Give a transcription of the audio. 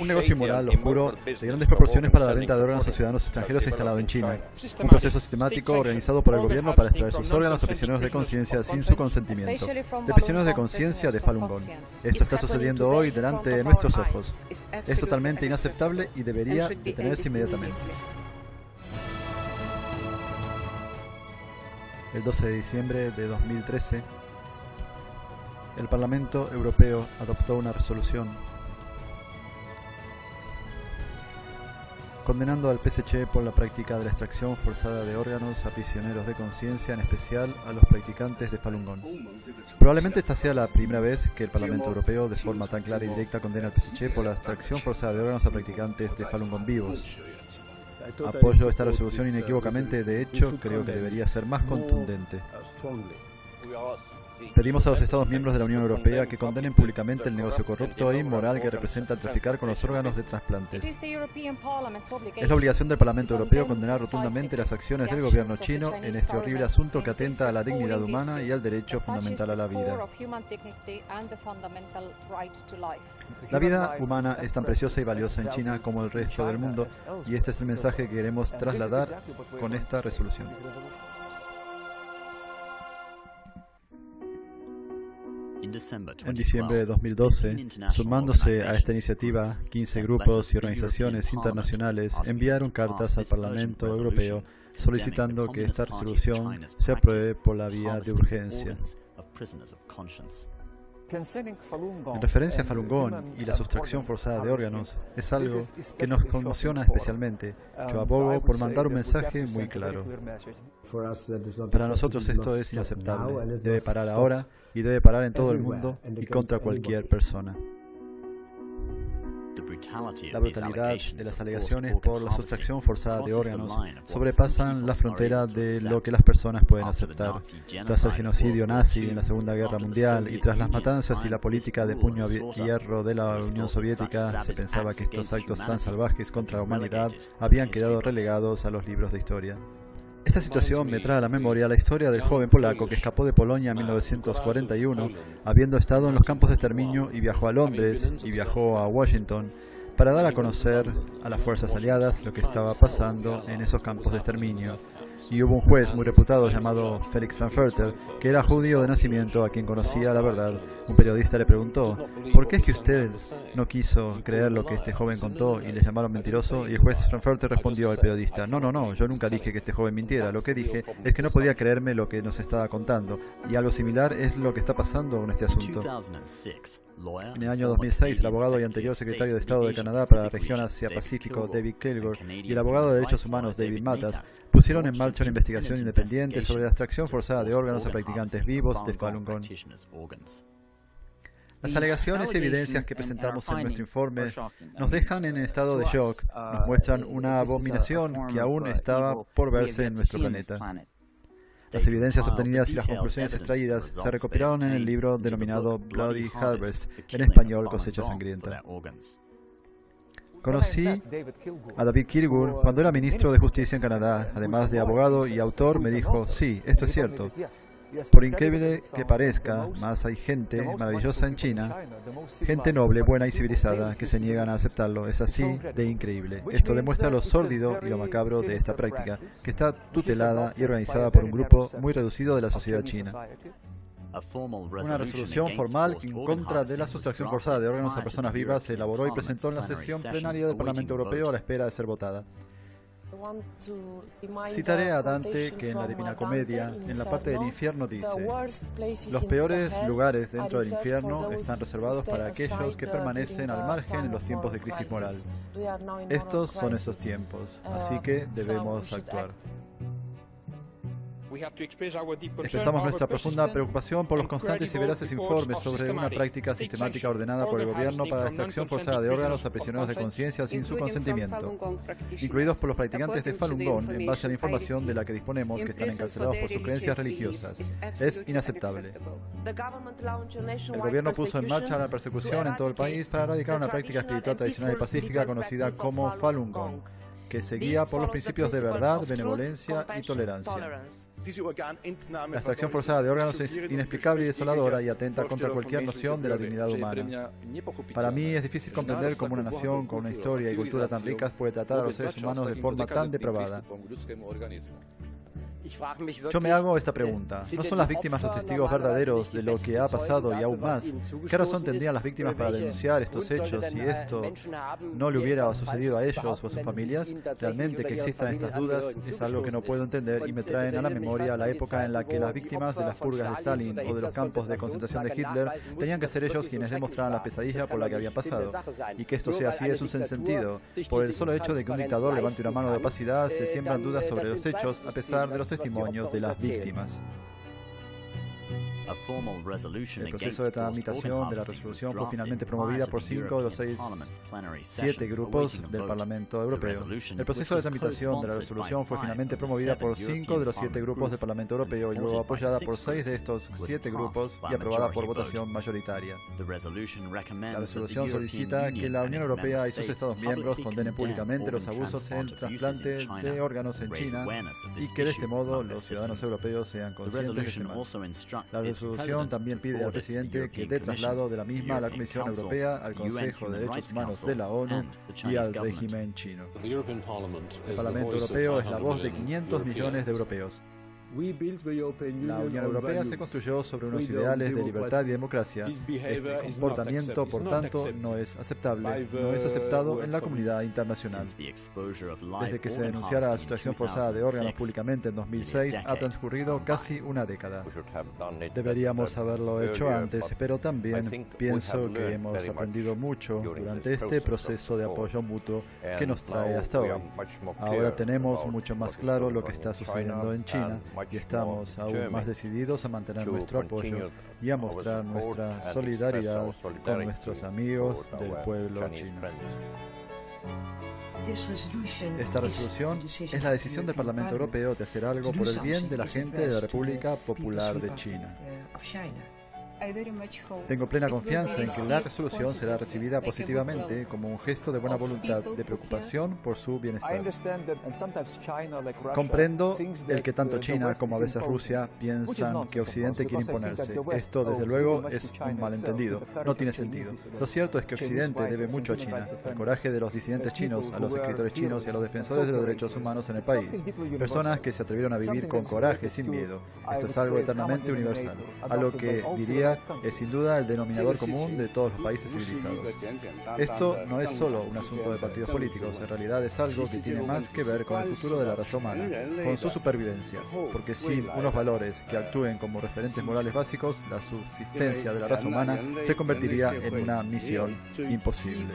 Un negocio inmoral, oscuro, de grandes proporciones para la venta de órganos a ciudadanos extranjeros instalado en China. Un proceso sistemático organizado por el gobierno para extraer sus órganos a prisioneros de conciencia sin su consentimiento. De prisioneros de conciencia de Falun Gong. Esto está sucediendo hoy delante de nuestros ojos. Es totalmente inaceptable y debería detenerse inmediatamente. El 12 de diciembre de 2013, el Parlamento Europeo adoptó una resolución condenando al PSC por la práctica de la extracción forzada de órganos a prisioneros de conciencia, en especial a los practicantes de Falun Gong. Probablemente esta sea la primera vez que el Parlamento Europeo, de forma tan clara y directa, condena al PSC por la extracción forzada de órganos a practicantes de Falun Gong vivos. Apoyo esta resolución inequívocamente, de hecho, creo que debería ser más contundente. Pedimos a los Estados miembros de la Unión Europea que condenen públicamente el negocio corrupto e inmoral que representa el traficar con los órganos de trasplantes. Es la obligación del Parlamento Europeo condenar rotundamente las acciones del gobierno chino en este horrible asunto que atenta a la dignidad humana y al derecho fundamental a la vida. La vida humana es tan preciosa y valiosa en China como el resto del mundo, y este es el mensaje que queremos trasladar con esta resolución. En diciembre de 2012, sumándose a esta iniciativa, 15 grupos y organizaciones internacionales enviaron cartas al Parlamento Europeo solicitando que esta resolución se apruebe por la vía de urgencia. En referencia a Falun Gong y la sustracción forzada de órganos, es algo que nos conmociona especialmente. Yo abogo por mandar un mensaje muy claro. Para nosotros esto es inaceptable. Debe parar ahora y debe parar en todo el mundo y contra cualquier persona. La brutalidad de las alegaciones por la sustracción forzada de órganos sobrepasan la frontera de lo que las personas pueden aceptar. Tras el genocidio nazi en la Segunda Guerra Mundial y tras las matanzas y la política de puño a hierro de la Unión Soviética, se pensaba que estos actos tan salvajes contra la humanidad habían quedado relegados a los libros de historia. Esta situación me trae a la memoria la historia del joven polaco que escapó de Polonia en 1941, habiendo estado en los campos de exterminio, y viajó a Londres y viajó a Washington para dar a conocer a las fuerzas aliadas lo que estaba pasando en esos campos de exterminio. Y hubo un juez muy reputado llamado Felix Frankfurter, que era judío de nacimiento, a quien conocía la verdad. Un periodista le preguntó: ¿por qué es que usted no quiso creer lo que este joven contó y le llamaron mentiroso? Y el juez Frankfurter respondió al periodista: no, yo nunca dije que este joven mintiera. Lo que dije es que no podía creerme lo que nos estaba contando. Y algo similar es lo que está pasando con este asunto. En el año 2006, el abogado y anterior secretario de Estado de Canadá para la región Asia-Pacífico, David Kilgour, y el abogado de derechos humanos, David Matas, pusieron en marcha una investigación independiente sobre la extracción forzada de órganos a practicantes vivos de Falun Gong. Las alegaciones y evidencias que presentamos en nuestro informe nos dejan en estado de shock, nos muestran una abominación que aún estaba por verse en nuestro planeta. Las evidencias obtenidas y las conclusiones extraídas se recopilaron en el libro denominado Bloody Harvest, en español Cosecha Sangrienta. Conocí a David Kilgour cuando era ministro de Justicia en Canadá. Además de abogado y autor, me dijo: sí, esto es cierto. Por increíble que parezca, más hay gente maravillosa en China, gente noble, buena y civilizada, que se niegan a aceptarlo. Es así de increíble. Esto demuestra lo sórdido y lo macabro de esta práctica, que está tutelada y organizada por un grupo muy reducido de la sociedad china. Una resolución formal en contra de la sustracción forzada de órganos a personas vivas se elaboró y presentó en la sesión plenaria del Parlamento Europeo a la espera de ser votada. Citaré a Dante, que en la Divina Comedia, en la parte del infierno, dice: los peores lugares dentro del infierno están reservados para aquellos que permanecen al margen en los tiempos de crisis moral. Estos son esos tiempos, así que debemos actuar. Expresamos nuestra profunda preocupación por los constantes y veraces informes sobre una práctica sistemática ordenada por el gobierno para la extracción forzada de órganos a prisioneros de conciencia sin su consentimiento, incluidos por los practicantes de Falun Gong, en base a la información de la que disponemos, que están encarcelados por sus creencias religiosas. Es inaceptable. El gobierno puso en marcha la persecución en todo el país para erradicar una práctica espiritual tradicional y pacífica conocida como Falun Gong. que se guía por los principios de verdad, benevolencia y tolerancia. La extracción forzada de órganos es inexplicable y desoladora y atenta contra cualquier noción de la dignidad humana. Para mí es difícil comprender cómo una nación con una historia y cultura tan ricas puede tratar a los seres humanos de forma tan depravada. Yo me hago esta pregunta. ¿No son las víctimas los testigos verdaderos de lo que ha pasado y aún más? ¿Qué razón tendrían las víctimas para denunciar estos hechos si esto no le hubiera sucedido a ellos o a sus familias? Realmente que existan estas dudas es algo que no puedo entender y me traen a la memoria la época en la que las víctimas de las purgas de Stalin o de los campos de concentración de Hitler tenían que ser ellos quienes demostraran la pesadilla por la que habían pasado. Y que esto sea así es un sinsentido. Por el solo hecho de que un dictador levante una mano de opacidad, se siembran dudas sobre los hechos a pesar de los testimonios de las víctimas. El proceso de tramitación de la resolución fue finalmente promovida por 5 de los 7 grupos del Parlamento Europeo. El proceso de tramitación de la resolución fue finalmente promovida por 5 de los 7 grupos del Parlamento Europeo y luego apoyada por 6 de estos 7 grupos y aprobada por votación mayoritaria. La resolución solicita que la Unión Europea y sus Estados miembros condenen públicamente los abusos en el trasplante de órganos en China y que de este modo los ciudadanos europeos sean conscientes de este mal. La resolución también pide al presidente que dé traslado de la misma a la Comisión Europea, al Consejo de Derechos Humanos de la ONU y al régimen chino. El Parlamento Europeo es la voz de 500 millones de europeos. La Unión Europea se construyó sobre unos ideales de libertad y democracia. Este comportamiento, por tanto, no es aceptable, no es aceptado en la comunidad internacional. Desde que se denunciara la sustracción forzada de órganos públicamente en 2006, ha transcurrido casi una década. Deberíamos haberlo hecho antes, pero también pienso que hemos aprendido mucho durante este proceso de apoyo mutuo que nos trae hasta hoy. Ahora tenemos mucho más claro lo que está sucediendo en China y estamos aún más decididos a mantener nuestro apoyo y a mostrar nuestra solidaridad con nuestros amigos del pueblo chino. Esta resolución es la decisión del Parlamento Europeo de hacer algo por el bien de la gente de la República Popular de China. Tengo plena confianza en que la resolución será recibida positivamente como un gesto de buena voluntad, de preocupación por su bienestar. Comprendo el que tanto China como a veces Rusia piensan que Occidente quiere imponerse. Esto, desde luego, es un malentendido. No tiene sentido. Lo cierto es que Occidente debe mucho a China, al coraje de los disidentes chinos, a los escritores chinos y a los defensores de los derechos humanos en el país. Personas que se atrevieron a vivir con coraje, sin miedo. Esto es algo eternamente universal. Algo que, diría, es sin duda el denominador común de todos los países civilizados. Esto no es solo un asunto de partidos políticos, en realidad es algo que tiene más que ver con el futuro de la raza humana, con su supervivencia, porque sin unos valores que actúen como referentes morales básicos, la subsistencia de la raza humana se convertiría en una misión imposible.